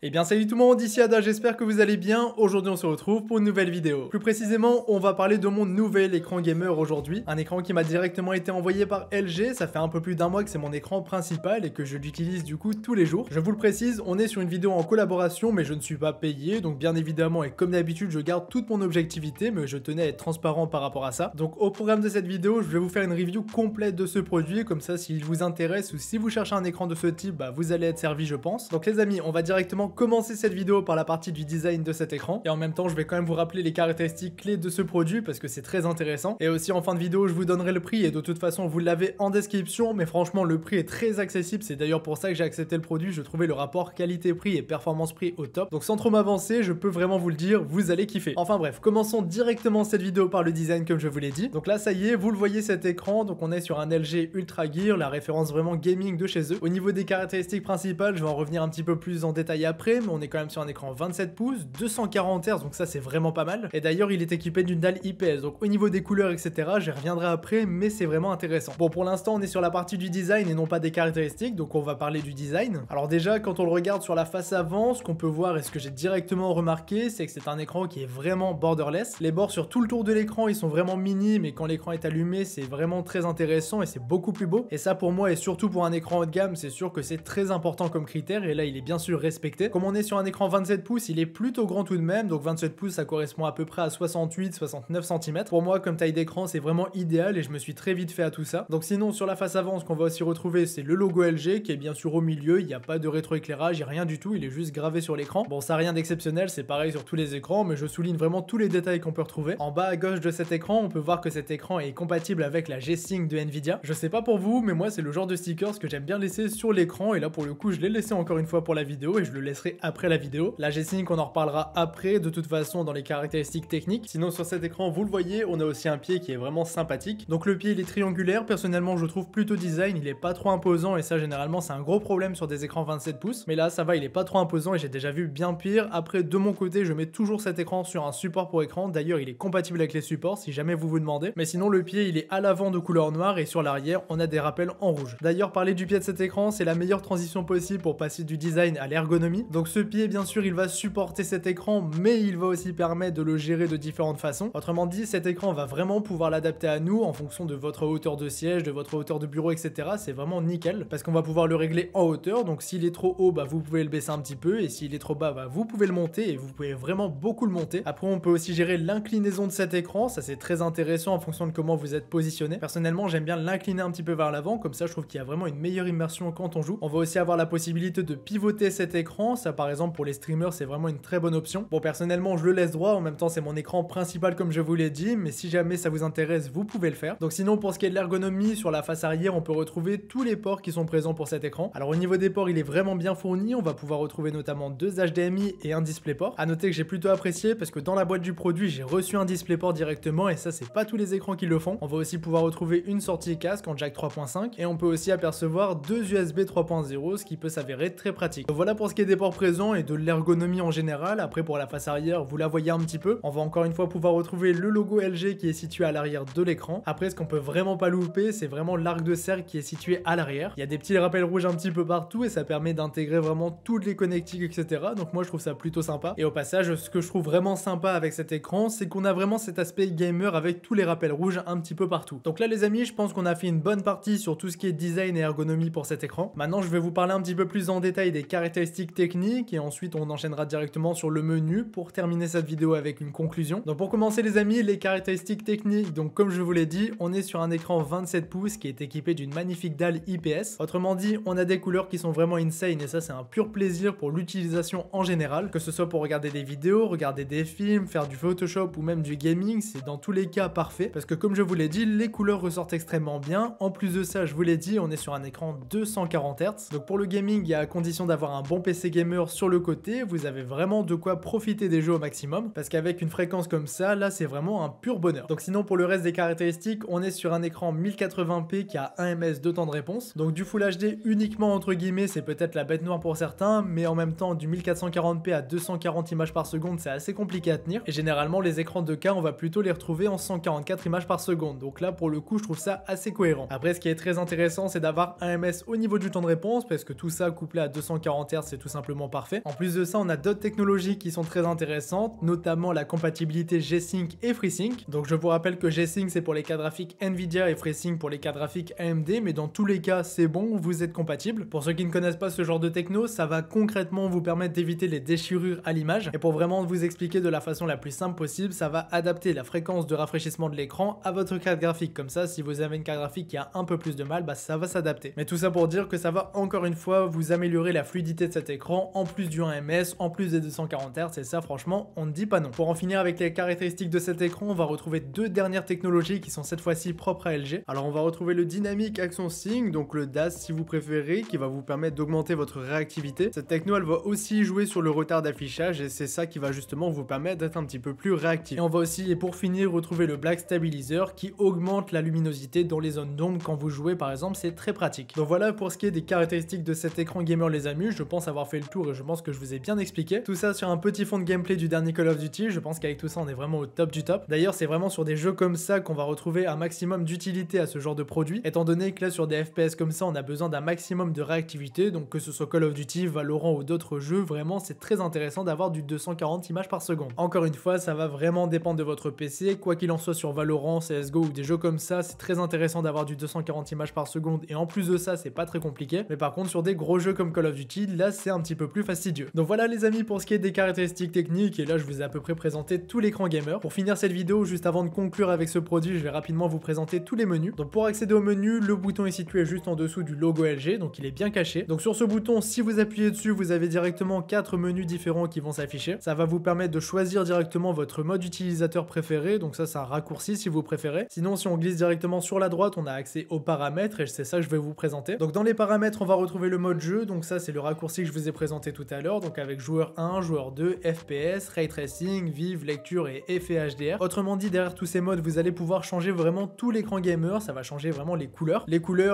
Eh bien salut tout le monde, ici Ada, j'espère que vous allez bien. Aujourd'hui on se retrouve pour une nouvelle vidéo. Plus précisément, on va parler de mon nouvel écran gamer aujourd'hui. Un écran qui m'a directement été envoyé par LG, ça fait un peu plus d'un mois que c'est mon écran principal et que je l'utilise du coup tous les jours. Je vous le précise, on est sur une vidéo en collaboration mais je ne suis pas payé, donc bien évidemment et comme d'habitude je garde toute mon objectivité mais je tenais à être transparent par rapport à ça. Donc au programme de cette vidéo, je vais vous faire une review complète de ce produit, comme ça s'il vous intéresse ou si vous cherchez un écran de ce type, bah vous allez être servi je pense. Donc les amis, on va directement commencer cette vidéo par la partie du design de cet écran et en même temps je vais quand même vous rappeler les caractéristiques clés de ce produit parce que c'est très intéressant et aussi en fin de vidéo je vous donnerai le prix et de toute façon vous l'avez en description mais franchement le prix est très accessible, c'est d'ailleurs pour ça que j'ai accepté le produit, je trouvais le rapport qualité-prix et performance-prix au top, donc sans trop m'avancer je peux vraiment vous le dire, vous allez kiffer. Enfin bref, commençons directement cette vidéo par le design comme je vous l'ai dit. Donc là ça y est, vous le voyez cet écran, donc on est sur un LG Ultra Gear, la référence vraiment gaming de chez eux. Au niveau des caractéristiques principales, je vais en revenir un petit peu plus en détail après, mais on est quand même sur un écran 27 pouces, 240 Hz, donc ça c'est vraiment pas mal. Et d'ailleurs il est équipé d'une dalle IPS, donc au niveau des couleurs etc, j'y reviendrai après, mais c'est vraiment intéressant. Bon pour l'instant on est sur la partie du design et non pas des caractéristiques, donc on va parler du design. Alors déjà quand on le regarde sur la face avant, ce qu'on peut voir et ce que j'ai directement remarqué, c'est que c'est un écran qui est vraiment borderless. Les bords sur tout le tour de l'écran ils sont vraiment mini, mais quand l'écran est allumé c'est vraiment très intéressant et c'est beaucoup plus beau. Et ça pour moi et surtout pour un écran haut de gamme, c'est sûr que c'est très important comme critère et là il est bien sûr respecté. Comme on est sur un écran 27 pouces, il est plutôt grand tout de même, donc 27 pouces ça correspond à peu près à 68-69 cm. Pour moi comme taille d'écran c'est vraiment idéal et je me suis très vite fait à tout ça. Donc sinon sur la face avant ce qu'on va aussi retrouver c'est le logo LG qui est bien sûr au milieu, il n'y a pas de rétroéclairage, il n'y a rien du tout, il est juste gravé sur l'écran. Bon ça n'a rien d'exceptionnel, c'est pareil sur tous les écrans mais je souligne vraiment tous les détails qu'on peut retrouver. En bas à gauche de cet écran on peut voir que cet écran est compatible avec la G-Sync de Nvidia. Je sais pas pour vous mais moi c'est le genre de stickers que j'aime bien laisser sur l'écran et là pour le coup je l'ai laissé encore une fois pour la vidéo et je le laisserai après la vidéo. La G-Sync on en reparlera après de toute façon dans les caractéristiques techniques. Sinon sur cet écran vous le voyez on a aussi un pied qui est vraiment sympathique. Donc le pied il est triangulaire, personnellement je le trouve plutôt design, il est pas trop imposant et ça généralement c'est un gros problème sur des écrans 27 pouces. Mais là ça va, il est pas trop imposant et j'ai déjà vu bien pire. Après de mon côté je mets toujours cet écran sur un support pour écran, d'ailleurs il est compatible avec les supports si jamais vous vous demandez. Mais sinon le pied il est à l'avant de couleur noire et sur l'arrière on a des rappels en rouge. D'ailleurs parler du pied de cet écran c'est la meilleure transition possible pour passer du design à l'ergonomie. Donc ce pied bien sûr il va supporter cet écran mais il va aussi permettre de le gérer de différentes façons. Autrement dit cet écran va vraiment pouvoir l'adapter à nous en fonction de votre hauteur de siège, de votre hauteur de bureau etc. C'est vraiment nickel parce qu'on va pouvoir le régler en hauteur, donc s'il est trop haut bah vous pouvez le baisser un petit peu et s'il est trop bas bah vous pouvez le monter et vous pouvez vraiment beaucoup le monter. Après on peut aussi gérer l'inclinaison de cet écran, ça c'est très intéressant en fonction de comment vous êtes positionné. Personnellement j'aime bien l'incliner un petit peu vers l'avant, comme ça je trouve qu'il y a vraiment une meilleure immersion quand on joue. On va aussi avoir la possibilité de pivoter cet écran, ça par exemple pour les streamers c'est vraiment une très bonne option. Bon personnellement je le laisse droit, en même temps c'est mon écran principal comme je vous l'ai dit, mais si jamais ça vous intéresse vous pouvez le faire. Donc sinon pour ce qui est de l'ergonomie, sur la face arrière on peut retrouver tous les ports qui sont présents pour cet écran. Alors au niveau des ports il est vraiment bien fourni, on va pouvoir retrouver notamment deux HDMI et un DisplayPort. A noter que j'ai plutôt apprécié parce que dans la boîte du produit j'ai reçu un DisplayPort directement et ça c'est pas tous les écrans qui le font. On va aussi pouvoir retrouver une sortie casque en jack 3.5 et on peut aussi apercevoir deux USB 3.0, ce qui peut s'avérer très pratique. Donc voilà pour ce qui est des ports présents et de l'ergonomie en général. Après pour la face arrière vous la voyez un petit peu, on va encore une fois pouvoir retrouver le logo LG qui est situé à l'arrière de l'écran. Après ce qu'on peut vraiment pas louper c'est vraiment l'arc de cercle qui est situé à l'arrière. Il y a des petits rappels rouges un petit peu partout et ça permet d'intégrer vraiment toutes les connectiques etc. Donc moi je trouve ça plutôt sympa. Et au passage ce que je trouve vraiment sympa avec cet écran c'est qu'on a vraiment cet aspect gamer avec tous les rappels rouges un petit peu partout. Donc là les amis je pense qu'on a fait une bonne partie sur tout ce qui est design et ergonomie pour cet écran. Maintenant je vais vous parler un petit peu plus en détail des caractéristiques techniques et ensuite on enchaînera directement sur le menu pour terminer cette vidéo avec une conclusion. Donc pour commencer les amis, les caractéristiques techniques, donc comme je vous l'ai dit on est sur un écran 27 pouces qui est équipé d'une magnifique dalle IPS. Autrement dit on a des couleurs qui sont vraiment insane et ça c'est un pur plaisir pour l'utilisation en général, que ce soit pour regarder des vidéos, regarder des films, faire du Photoshop ou même du gaming, c'est dans tous les cas parfait parce que comme je vous l'ai dit les couleurs ressortent extrêmement bien. En plus de ça je vous l'ai dit on est sur un écran 240 Hz, donc pour le gaming il y a à condition d'avoir un bon PC gamer sur le côté, vous avez vraiment de quoi profiter des jeux au maximum parce qu'avec une fréquence comme ça là c'est vraiment un pur bonheur. Donc sinon pour le reste des caractéristiques on est sur un écran 1080p qui a 1 ms de temps de réponse, donc du Full HD uniquement entre guillemets c'est peut-être la bête noire pour certains, mais en même temps du 1440p à 240 images par seconde c'est assez compliqué à tenir et généralement les écrans 2K on va plutôt les retrouver en 144 images par seconde, donc là pour le coup je trouve ça assez cohérent. Après ce qui est très intéressant c'est d'avoir un ms au niveau du temps de réponse parce que tout ça couplé à 240 Hz c'est tout simplement simplement parfait. En plus de ça, on a d'autres technologies qui sont très intéressantes, notamment la compatibilité G-Sync et FreeSync. Donc je vous rappelle que G-Sync c'est pour les cartes graphiques Nvidia et FreeSync pour les cartes graphiques AMD, mais dans tous les cas c'est bon, vous êtes compatible. Pour ceux qui ne connaissent pas ce genre de techno, ça va concrètement vous permettre d'éviter les déchirures à l'image. Et pour vraiment vous expliquer de la façon la plus simple possible, ça va adapter la fréquence de rafraîchissement de l'écran à votre carte graphique. Comme ça, si vous avez une carte graphique qui a un peu plus de mal, bah ça va s'adapter. Mais tout ça pour dire que ça va encore une fois vous améliorer la fluidité de cet écran, en plus du 1 ms, en plus des 240 Hz, et ça franchement on ne dit pas non. Pour en finir avec les caractéristiques de cet écran, on va retrouver deux dernières technologies qui sont cette fois-ci propres à LG. Alors on va retrouver le Dynamic Action Sync, donc le DAS si vous préférez, qui va vous permettre d'augmenter votre réactivité. Cette techno elle va aussi jouer sur le retard d'affichage et c'est ça qui va justement vous permettre d'être un petit peu plus réactif. Et on va aussi, et pour finir, retrouver le Black Stabilizer qui augmente la luminosité dans les zones d'ombre quand vous jouez par exemple, c'est très pratique. Donc voilà pour ce qui est des caractéristiques de cet écran gamer les amis, je pense avoir fait le tour et je pense que je vous ai bien expliqué. Tout ça sur un petit fond de gameplay du dernier Call of Duty, je pense qu'avec tout ça on est vraiment au top du top. D'ailleurs c'est vraiment sur des jeux comme ça qu'on va retrouver un maximum d'utilité à ce genre de produit, étant donné que là sur des FPS comme ça on a besoin d'un maximum de réactivité, donc que ce soit Call of Duty, Valorant ou d'autres jeux, vraiment c'est très intéressant d'avoir du 240 images par seconde. Encore une fois ça va vraiment dépendre de votre PC, quoi qu'il en soit sur Valorant, CSGO ou des jeux comme ça, c'est très intéressant d'avoir du 240 images par seconde et en plus de ça c'est pas très compliqué, mais par contre sur des gros jeux comme Call of Duty, là c'est un petit peu plus fastidieux. Donc voilà les amis pour ce qui est des caractéristiques techniques, et là je vous ai à peu près présenté tout l'écran gamer. Pour finir cette vidéo, juste avant de conclure avec ce produit, je vais rapidement vous présenter tous les menus. Donc pour accéder au menu, le bouton est situé juste en dessous du logo LG, donc il est bien caché. Donc sur ce bouton, si vous appuyez dessus, vous avez directement 4 menus différents qui vont s'afficher. Ça va vous permettre de choisir directement votre mode utilisateur préféré, donc ça c'est un raccourci si vous préférez. Sinon si on glisse directement sur la droite, on a accès aux paramètres et c'est ça que je vais vous présenter. Donc dans les paramètres, on va retrouver le mode jeu, donc ça c'est le raccourci que je vous ai présenté tout à l'heure, donc avec joueur 1, joueur 2, FPS, Ray Tracing, Vive, Lecture et effet HDR. Autrement dit, derrière tous ces modes, vous allez pouvoir changer vraiment tout l'écran gamer, ça va changer vraiment les couleurs,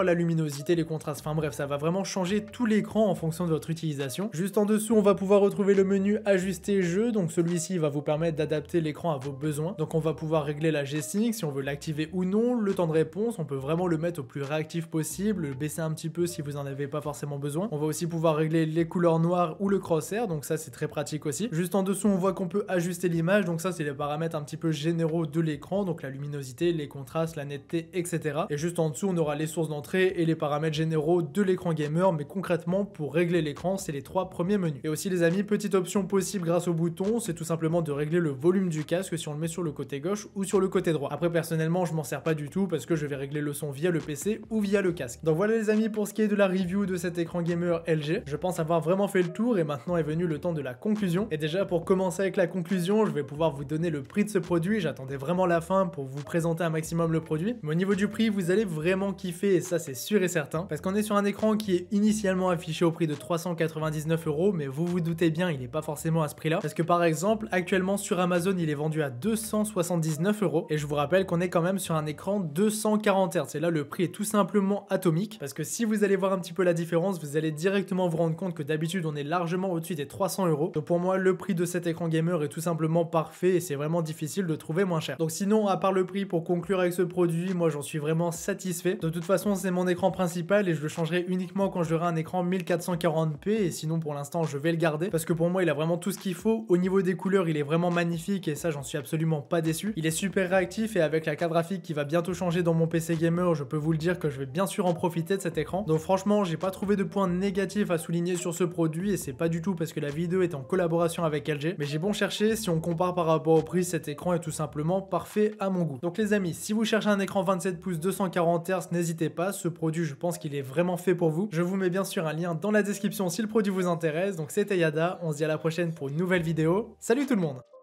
la luminosité, les contrastes, enfin bref, ça va vraiment changer tout l'écran en fonction de votre utilisation. Juste en dessous, on va pouvoir retrouver le menu ajuster jeu, donc celui-ci va vous permettre d'adapter l'écran à vos besoins. Donc on va pouvoir régler la G-Sync, si on veut l'activer ou non, le temps de réponse, on peut vraiment le mettre au plus réactif possible, le baisser un petit peu si vous en avez pas forcément besoin. On va aussi pouvoir régler les couleurs noires ou le crosshair, donc ça c'est très pratique aussi. Juste en dessous, on voit qu'on peut ajuster l'image, donc ça c'est les paramètres un petit peu généraux de l'écran, donc la luminosité, les contrastes, la netteté, etc. Et juste en dessous, on aura les sources d'entrée et les paramètres généraux de l'écran gamer, mais concrètement, pour régler l'écran, c'est les 3 premiers menus. Et aussi les amis, petite option possible grâce au bouton, c'est tout simplement de régler le volume du casque si on le met sur le côté gauche ou sur le côté droit. Après personnellement, je m'en sers pas du tout parce que je vais régler le son via le PC ou via le casque. Donc voilà les amis pour ce qui est de la review de cet écran gamer LG. Je pense avoir vraiment fait le tour et maintenant est venu le temps de la conclusion. Et déjà pour commencer avec la conclusion, je vais pouvoir vous donner le prix de ce produit. J'attendais vraiment la fin pour vous présenter un maximum le produit. Mais au niveau du prix, vous allez vraiment kiffer et ça c'est sûr et certain. Parce qu'on est sur un écran qui est initialement affiché au prix de 399 €, mais vous vous doutez bien, il n'est pas forcément à ce prix là. Parce que par exemple, actuellement sur Amazon, il est vendu à 279 € et je vous rappelle qu'on est quand même sur un écran 240 Hz. Et là, le prix est tout simplement atomique. Parce que si vous allez voir un petit peu la différence, vous allez directement vous rendre compte que d'habitude, on est largement au-dessus des 300 €. Donc pour moi, le prix de cet écran gamer est tout simplement parfait et c'est vraiment difficile de trouver moins cher. Donc sinon, à part le prix, pour conclure avec ce produit, moi j'en suis vraiment satisfait. De toute façon, c'est mon écran principal et je le changerai uniquement quand j'aurai un écran 1440p et sinon pour l'instant, je vais le garder parce que pour moi, il a vraiment tout ce qu'il faut. Au niveau des couleurs, il est vraiment magnifique et ça, j'en suis absolument pas déçu. Il est super réactif et avec la carte graphique qui va bientôt changer dans mon PC gamer, je peux vous le dire que je vais bien sûr en profiter de cet écran. Donc franchement, j'ai pas trouvé de points négatifs à souligner sur ce produit et c'est pas du tout parce que la vidéo est en collaboration avec LG, mais j'ai bon cherché, si on compare par rapport au prix, cet écran est tout simplement parfait à mon goût. Donc les amis, si vous cherchez un écran 27 pouces 240 Hz, n'hésitez pas, ce produit je pense qu'il est vraiment fait pour vous. Je vous mets bien sûr un lien dans la description si le produit vous intéresse. Donc c'était Yada, on se dit à la prochaine pour une nouvelle vidéo. Salut tout le monde!